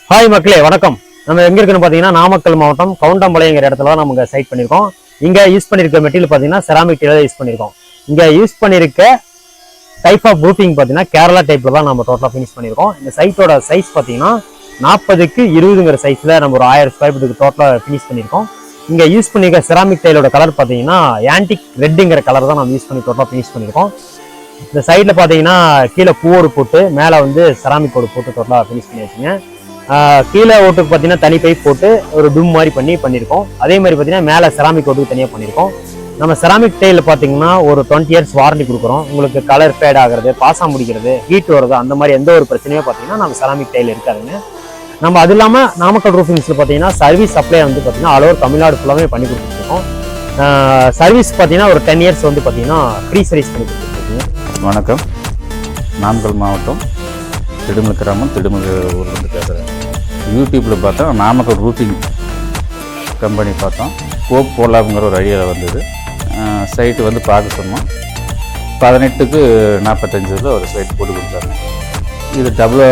Hi மக்களே, வணக்கம். நம்ம எங்க இருக்குன்னு பாத்தீங்கன்னா நாமக்கல் மாவட்டம் கவுண்டம்பாளையங்கிற இடத்துல தான் நம்ம சைட் பண்ணிருக்கோம். இங்க யூஸ் பண்ணிருக்க மெட்டீரியல் பாத்தீங்கன்னா செராமிக் டைல யூஸ் பண்ணிருக்கோம். இங்க யூஸ் பண்ணிருக்க டைப் ஆஃப் ரூஃபிங் பாத்தீங்கன்னா கேரளா டைப்ல தான் நம்ம டோட்டலா ஃபினிஷ் பண்ணிருக்கோம். இந்த சைட்டோட சைஸ் பாத்தீங்கன்னா 40க்கு 20ங்கிற சைஸ்ல நம்ம ஒரு 1000 ஸ்கொயர் ஃபீட்டுக்கு டோட்டலா ஃபினிஷ் பண்ணிருக்கோம். இங்க யூஸ் பண்ணிருக்க செராமிக் டைலோட கலர் பாத்தீங்கன்னா ஆன்டிக் ரெட்டுங்கிற கலர் தான் நம்ம யூஸ் பண்ணி டோட்டலா ஃபினிஷ் பண்ணிருக்கோம். இந்த சைட்ல பாத்தீங்கன்னா கீழே பூவோடு போட்டு மேல வந்து செராமிக் கோடு போட்டு டோட்டலா ஃபினிஷ் பண்ணி வச்சுங்க. கீழே ஓட்டுக்கு பார்த்தீங்கன்னா தனி பைப் போட்டு ஒரு டும் மாதிரி பண்ணியிருக்கோம். அதே மாதிரி பார்த்தீங்கன்னா மேலே செராமிக் ஓட்டுக்கு தனியாக பண்ணியிருக்கோம். நம்ம செராமிக் டைல பார்த்தீங்கன்னா ஒரு 20 இயர்ஸ் வாரண்டி கொடுக்குறோம். உங்களுக்கு கலர் ஃபேட் ஆகிறது, பாசா முடிக்கிறது, ஹீட் வருது, அந்த மாதிரி எந்த ஒரு பிரச்சனையும் பார்த்தீங்கன்னா நம்ம செராமிக் டைல் இருக்காதுங்க. நம்ம அது இல்லாமல் நாமக்கல் ரூஃபிங்ஸில் பார்த்தீங்கன்னா சர்வீஸ் சப்ளை வந்து பார்த்தீங்கன்னா ஆல் ஓவர் தமிழ்நாடு ஃபுல்லாமே பண்ணி கொடுத்துருக்கோம். சர்வீஸ் பார்த்தீங்கன்னா ஒரு 10 இயர்ஸ் வந்து பார்த்தீங்கன்னா ஃப்ரீ சர்வீஸ் பண்ணி கொடுத்துருக்கோம். வணக்கம். நாமக்கல் மாவட்டம் திடுமலை கிராமம், திடுமலை ஊர்லேருந்து பேசுகிறேன். யூடியூப்பில் பார்த்தா நாமக்கல் ரூஃபிங் கம்பெனி பார்த்தோம். கோப் போடலாம்ங்கிற ஒரு ஐடியாவில் வந்தது. சைட்டு வந்து பார்க்க சொன்னோம். 18க்கு 45 ஒரு சைட் போட்டு கொடுத்தாங்க. இது டபுள்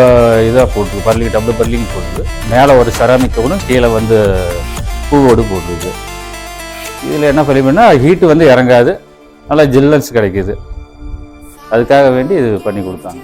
இதாக போட்டுருக்கு, பர்லிங் டபுள் பர்லிங் போட்டுருக்கு. மேலே ஒரு செராமிக் கூட கீழே வந்து பூவோடு போட்டுருக்கு. இதில் என்ன பண்ணினா ஹீட்டு வந்து இறங்காது, நல்லா ஜில்லன்ஸ் கிடைக்கிது. அதுக்காக வேண்டி இது பண்ணி கொடுத்தாங்க.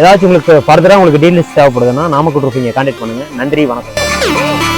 ஏதாச்சும் உங்களுக்கு ஃபர்தராக உங்களுக்கு டீடைல்ஸ் தேவைப்படுதுன்னா நாமக்கல் ரூஃபிங்கை கான்டாக்ட் பண்ணுங்கள். நன்றி, வணக்கம்.